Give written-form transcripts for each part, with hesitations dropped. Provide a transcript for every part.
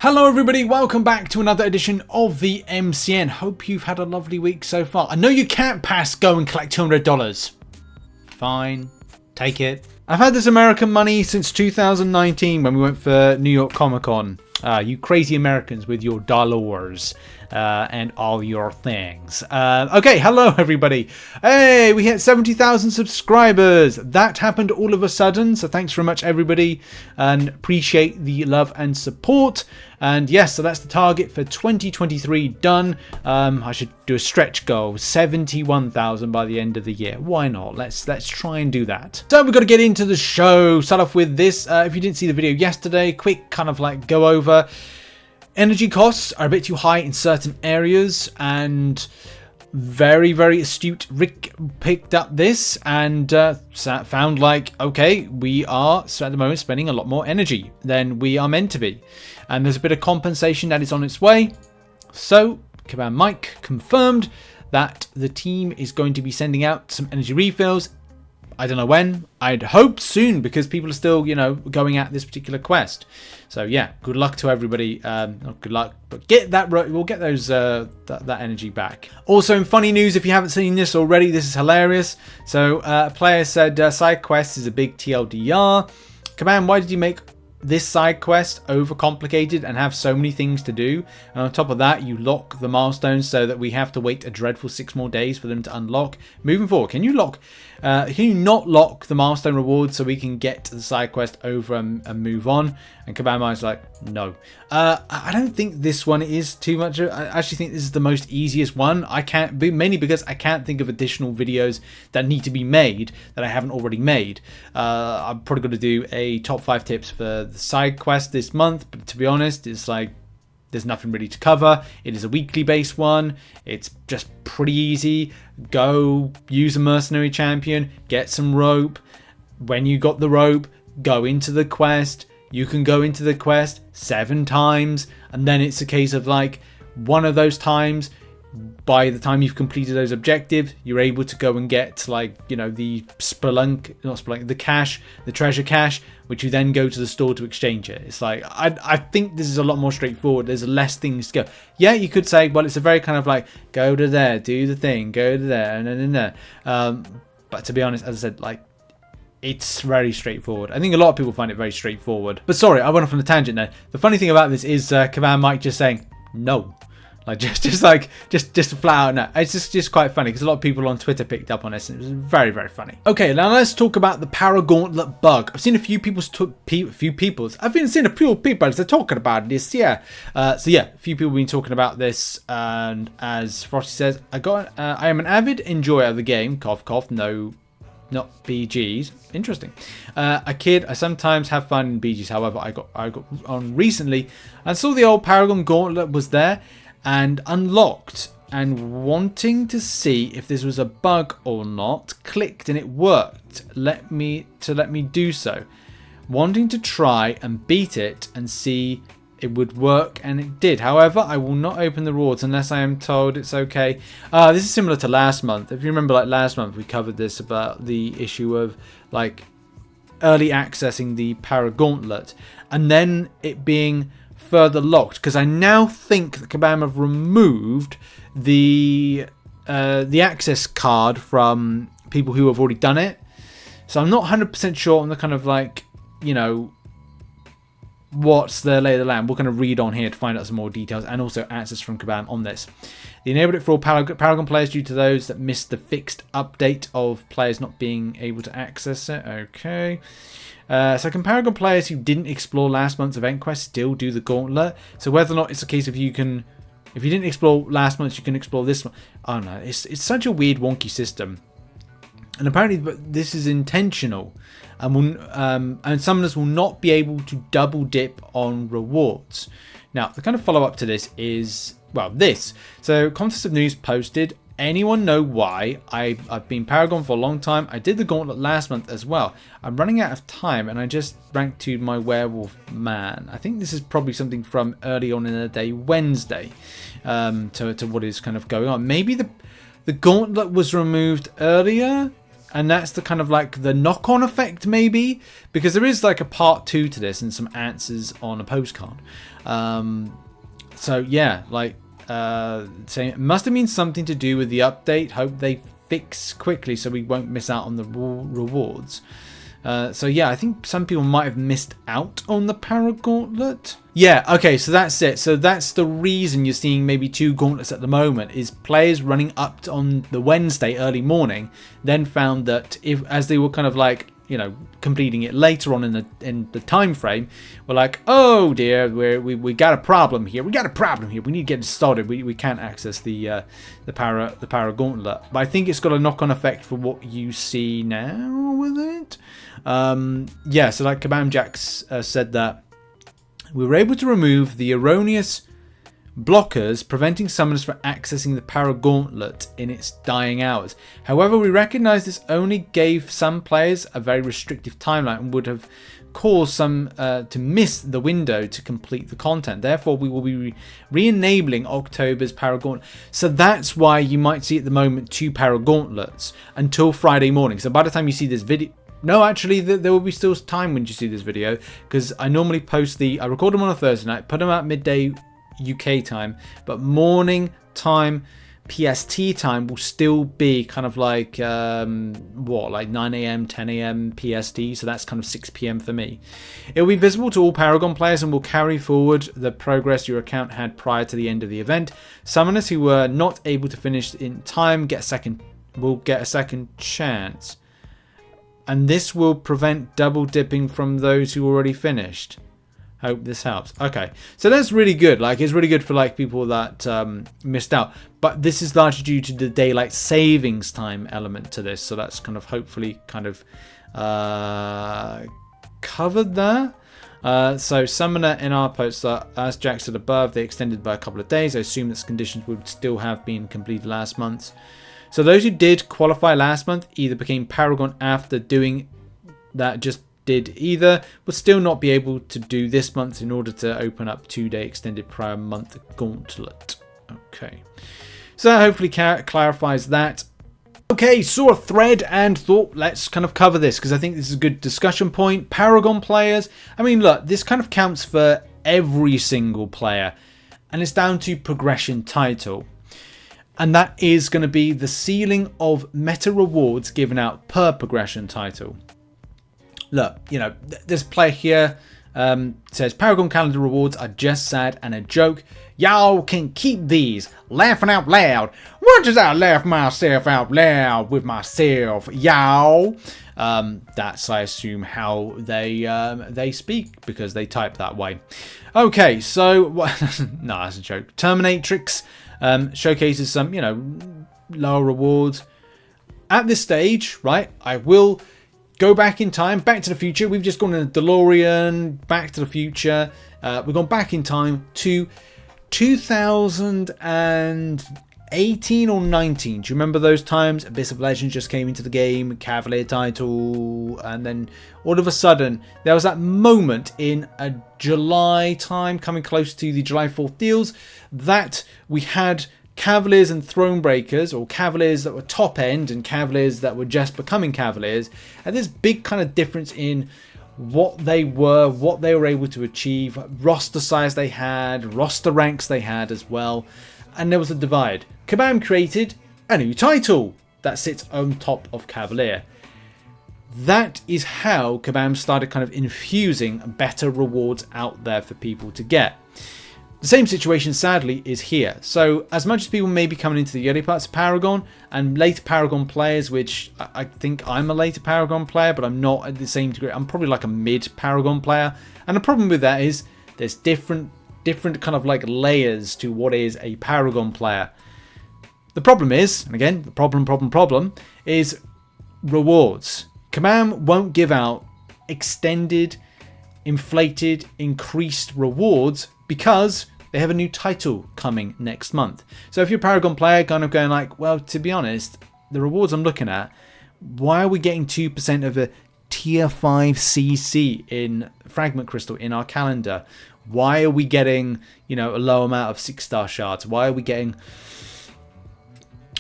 Hello everybody, welcome back to another edition of the MCN. Hope you've had a lovely week so far. I know you can't pass go and collect $200. Fine, take it. I've had this American money since 2019 when we went for New York Comic Con. You crazy Americans with your dollars and all your things. Okay, hello everybody. Hey, we hit 70,000 subscribers. That happened all of a sudden, so thanks very much everybody and appreciate the love and support. And yes, so that's the target for 2023 done. I should do a stretch goal, 71,000 by the end of the year. Why not? Let's try and do that. So we've got to get into the show. Start off with this. If you didn't see the video yesterday, quick kind of like go over. Energy costs are a bit too high in certain areas, and very astute Rick picked up this and found like, okay, we are at the moment spending a lot more energy than we are meant to be, and there's a bit of compensation that is on its way. So Kabam Miike confirmed that the team is going to be sending out some energy refills. I don't know when. I'd hope soon, because people are still, you know, going at this particular quest. So yeah, good luck to everybody. Not good luck, but get that. We'll get those that energy back. Also, in funny news, if you haven't seen this already, this is hilarious. So a player said side quest is a big TLDR. Kabam, why did you make this side quest overcomplicated and have so many things to do? And on top of that, you lock the milestones so that we have to wait a dreadful 6 more days for them to unlock. Moving forward, can you not lock the milestone rewards so we can get the side quest over and move on? And Kabam was like, no. I don't think this one is too much. I actually think this is the most easiest one. Mainly because I can't think of additional videos that need to be made that I haven't already made. I'm probably going to do a top 5 tips for the side quest this month, but to be honest, it's like there's nothing really to cover. It is a weekly based one. It's just pretty easy. Go use a mercenary champion, get some rope. When you got the rope, go into the quest. You can go into the quest 7 times, and then it's a case of like one of those times, by the time you've completed those objectives, you're able to go and get, like, you know, the the cash, the treasure cache, which you then go to the store to exchange it. It's like, I think this is a lot more straightforward. There's less things to go. Yeah, you could say, well, it's a very kind of like, go to there, do the thing, go to there, and then in there. But to be honest, as I said, like, it's very straightforward. I think a lot of people find it very straightforward. But sorry, I went off on a tangent there. The funny thing about this is Kabam Miike just saying no. Like just a flat out no. It's just quite funny because a lot of people on Twitter picked up on this, and it was very funny. Okay, now let's talk about the Paragauntlet Bug. I've seen a few people are talking about this. Yeah. So yeah, a few people have been talking about this, and as Frosty says, I am an avid enjoyer of the game. Cough cough. No. Not BGs. Interesting. A kid, I sometimes have fun in BGs. However, I got on recently and saw the old Paragon Gauntlet was there and unlocked, and wanting to see if this was a bug or not, clicked and it worked. Let me do so. Wanting to try and beat it and see it would work, and it did. However, I will not open the rewards unless I am told it's okay. This is similar to last month. If you remember, like last month, we covered this about the issue of like early accessing the Paragauntlet and then it being further locked. Because I now think that Kabam have removed the access card from people who have already done it. So I'm not 100% sure on the kind of like, you know, what's the lay of the land. We're going to read on here to find out some more details and also answers from Kabam on this. They enabled it for all Paragon players due to those that missed the fixed update of players not being able to access it. Okay. So can Paragon players who didn't explore last month's event quest still do the gauntlet? So whether or not it's a case of if you didn't explore last month, you can explore this one. Oh no, it's such a weird wonky system. And apparently this is intentional, and summoners will not be able to double dip on rewards. Now, the kind of follow-up to this is, well, this. So, Contest of News posted, anyone know why? I've been Paragon for a long time. I did the Gauntlet last month as well. I'm running out of time, and I just ranked to my Werewolf Man. I think this is probably something from early on in the day, Wednesday, to what is kind of going on. Maybe the Gauntlet was removed earlier. And that's the kind of like the knock-on effect, maybe, because there is like a part 2 to this and some answers on a postcard. So yeah, like saying it must have been something to do with the update. Hope they fix quickly so we won't miss out on the rewards. So yeah, I think some people might have missed out on the Paragauntlet. Yeah, okay, so that's it. So that's the reason you're seeing maybe 2 gauntlets at the moment, is players running up on the Wednesday early morning, then found that as they were kind of like, you know, completing it later on in the time frame, we're like, oh dear, we got a problem here. We got a problem here. We need to get it started. We can't access the Paragauntlet. But I think it's got a knock-on effect for what you see now with it. Yeah, so like Kabam Jax said that we were able to remove the erroneous blockers preventing summoners from accessing the Paragauntlet in its dying hours. However, we recognize this only gave some players a very restrictive timeline and would have caused some to miss the window to complete the content. Therefore, we will be re-enabling October's Paragauntlet. So that's why you might see at the moment 2 Paragauntlets until Friday morning. So by the time you see this video, no, actually, there will be still time when you see this video, because I normally post I record them on a Thursday night, put them out midday UK time, but morning time PST time will still be kind of like like 9 a.m, 10 a.m. PST, so that's kind of 6 p.m. for me. It will be visible to all Paragon players and will carry forward the progress your account had prior to the end of the event. Summoners who were not able to finish in time will get a second chance. And this will prevent double dipping from those who already finished. Hope this helps. Okay, so that's really good. Like, it's really good for like people that missed out. But this is largely due to the daylight savings time element to this. So that's kind of hopefully kind of covered there. So Summoner in our post, as Jack said above, they extended by a couple of days. I assume that conditions would still have been completed last month. So those who did qualify last month either became Paragon after doing that, just did either, would still not be able to do this month in order to open up 2-day extended prior month gauntlet. Okay, so that hopefully clarifies that. Okay, saw a thread and thought let's kind of cover this because I think this is a good discussion point. Paragon players, I mean, look, this kind of counts for every single player, and it's down to progression title. And that is going to be the ceiling of meta rewards given out per progression title. Look, you know, this player here says Paragon Calendar rewards are just sad and a joke. Y'all can keep these. Laughing out loud. What does I laugh myself out loud with myself, y'all? That's, I assume, how they speak because they type that way. Okay, so no, that's a joke. Terminatrix showcases some, you know, lower rewards. At this stage, right, I will go back in time, Back to the Future. We've just gone in a DeLorean, Back to the Future. We've gone back in time to 2018 or 19. Do you remember those times? Abyss of Legends just came into the game, Cavalier title, and then all of a sudden there was that moment in a July time, coming close to the July 4th deals, that we had Cavaliers and Thronebreakers, or Cavaliers that were top end and Cavaliers that were just becoming Cavaliers, and this big kind of difference in what they were able to achieve, roster size they had, roster ranks they had as well, and there was a divide. Kabam created a new title that sits on top of Cavalier. That is how Kabam started kind of infusing better rewards out there for people to get. The same situation, sadly, is here. So as much as people may be coming into the early parts of Paragon and later Paragon players, which I think I'm a later Paragon player, but I'm not at the same degree. I'm probably like a mid Paragon player. And the problem with that is there's different kind of like layers to what is a Paragon player. The problem is, and again, the problem is rewards. Kabam won't give out extended, inflated, increased rewards because they have a new title coming next month. So if you're a Paragon player kind of going like, well, to be honest, the rewards I'm looking at, why are we getting 2% of a tier 5 CC in Fragment Crystal in our calendar? Why are we getting, you know, a low amount of 6-star shards? Why are we getting,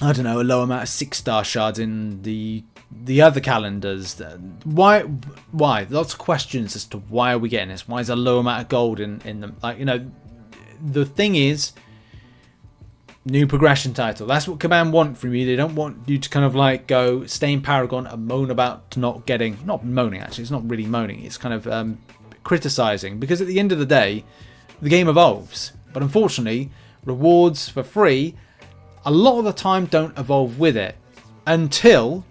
I don't know, a low amount of 6-star shards in the the other calendars. Why? Lots of questions as to why are we getting this? Why is there a low amount of gold in them? Like, you know, the thing is, new progression title. That's what Kabam want from you. They don't want you to kind of like go stay in Paragon and moan about not moaning actually. It's not really moaning. It's kind of criticizing, because at the end of the day, the game evolves. But unfortunately, rewards for free a lot of the time don't evolve with it until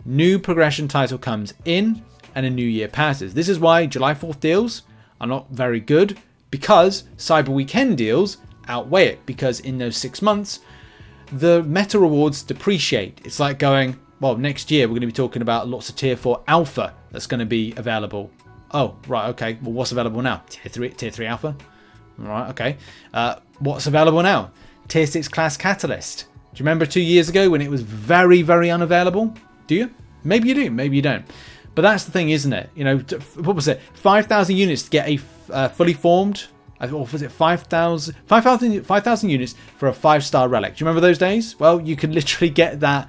new progression title comes in and a new year passes. This is why July 4th deals are not very good, because Cyber Weekend deals outweigh it, because in those 6 months the meta rewards depreciate. It's like going, well, next year we're going to be talking about lots of tier 4 alpha that's going to be available. Oh, right, okay. Well, what's available now? Tier 3 alpha. Right, okay. What's available now? Tier 6 class catalyst. Do you remember 2 years ago when it was very, very unavailable? Do you? Maybe you do, maybe you don't. But that's the thing, isn't it? You know, what was it? 5,000 units to get a fully formed, or was it 5,000 units for a 5-star relic? Do you remember those days? Well, you could literally get that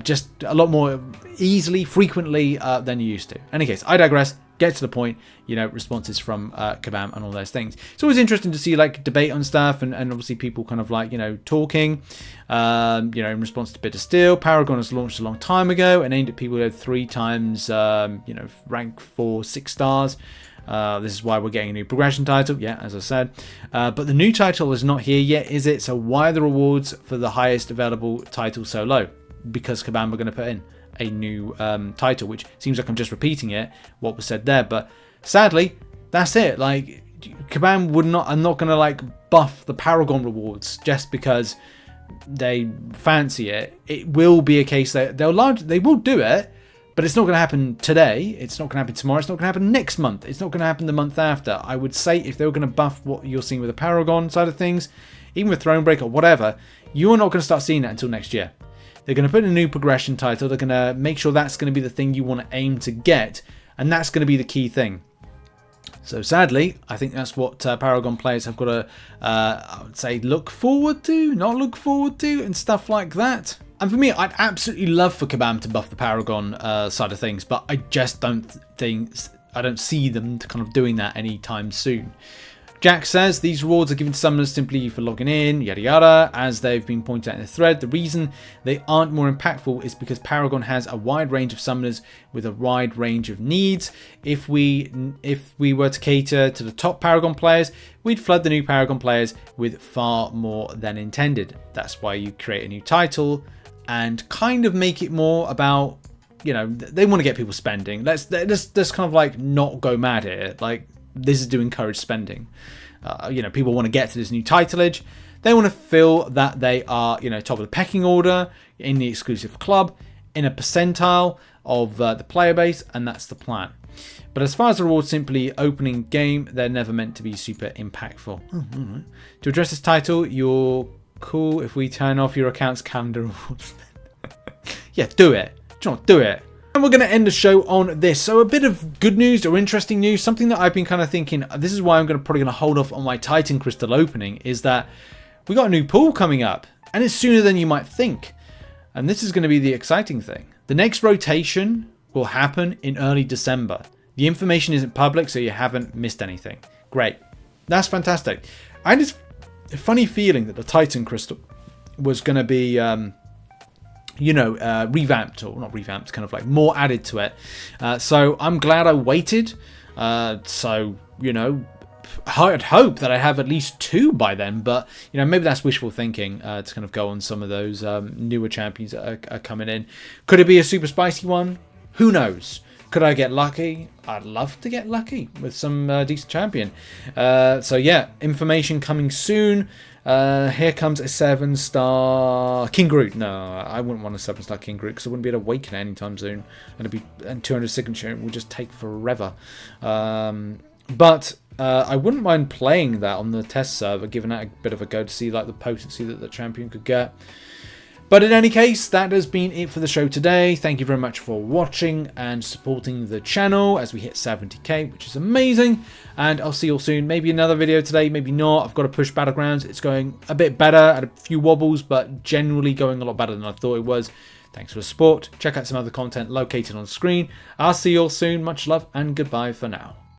just a lot more easily, frequently than you used to. In any case, I digress. Get to the point, you know, responses from Kabam and all those things. It's always interesting to see like debate on stuff, and obviously people kind of like, you know, talking, you know, in response to Bitter Steel. Paragon was launched a long time ago and aimed at people who had 3 times, you know, rank 4, 6 stars. This is why we're getting a new progression title, yeah, as I said. But the new title is not here yet, is it? So why are the rewards for the highest available title so low? Because Kabam are going to put in a new title, which seems like I'm just repeating what was said there, but sadly that's it. Like, Kabam are not going to like buff the Paragon rewards just because they fancy it. It will be a case that they will do it, but it's not going to happen today, it's not going to happen tomorrow, it's not going to happen next month, it's not going to happen the month after. I would say if they were going to buff what you're seeing with the Paragon side of things, even with Thronebreaker or whatever, you are not going to start seeing that until next year. They're going to put in a new progression title. They're going to make sure that's going to be the thing you want to aim to get. And that's going to be the key thing. So sadly, I think that's what Paragon players have got to, I would say, look forward to, not look forward to, and stuff like that. And for me, I'd absolutely love for Kabam to buff the Paragon side of things. But I just don't see them kind of doing that anytime soon. Jack says these rewards are given to summoners simply for logging in, yada yada. As they've been pointed out in the thread, the reason they aren't more impactful is because Paragon has a wide range of summoners with a wide range of needs. If we were to cater to the top Paragon players, we'd flood the new Paragon players with far more than intended. That's why you create a new title and kind of make it more about, you know, they want to get people spending. Let's kind of like not go mad here. Like, this is to encourage spending. You know, people want to get to this new titleage. They want to feel that they are, you know, top of the pecking order in the exclusive club, in a percentile of the player base, and that's the plan. But as far as the rewards simply opening game, they're never meant to be super impactful. Right. To address this title, you're cool if we turn off your account's calendar rewards. Yeah, do it. Do not do it. And we're going to end the show on this. So a bit of good news or interesting news, something that I've been kind of thinking, this is why I'm probably going to hold off on my Titan Crystal opening, is that we got a new pool coming up, and it's sooner than you might think. And this is going to be the exciting thing. The next rotation will happen in early December. The information isn't public, so you haven't missed anything. Great. That's fantastic. I had this funny feeling that the Titan Crystal was going to be you know, revamped, or not revamped, kind of like more added to it. So I'm glad I waited. So, you know, I'd hope that I have at least 2 by then, but, you know, maybe that's wishful thinking to kind of go on some of those newer champions that are coming in. Could it be a super spicy one? Who knows? Could I get lucky? I'd love to get lucky with some decent champion. So yeah, information coming soon. Here comes a 7-star King Groot. No, I wouldn't want a 7-star King Groot because I wouldn't be able to awaken anytime soon. And 200 signature, it would just take forever. But I wouldn't mind playing that on the test server, giving that a bit of a go to see like the potency that the champion could get. But in any case, that has been it for the show today. Thank you very much for watching and supporting the channel as we hit 70k, which is amazing. And I'll see you all soon. Maybe another video today, maybe not. I've got to push Battlegrounds. It's going a bit better, at a few wobbles, but generally going a lot better than I thought it was. Thanks for the support. Check out some other content located on screen. I'll see you all soon. Much love and goodbye for now.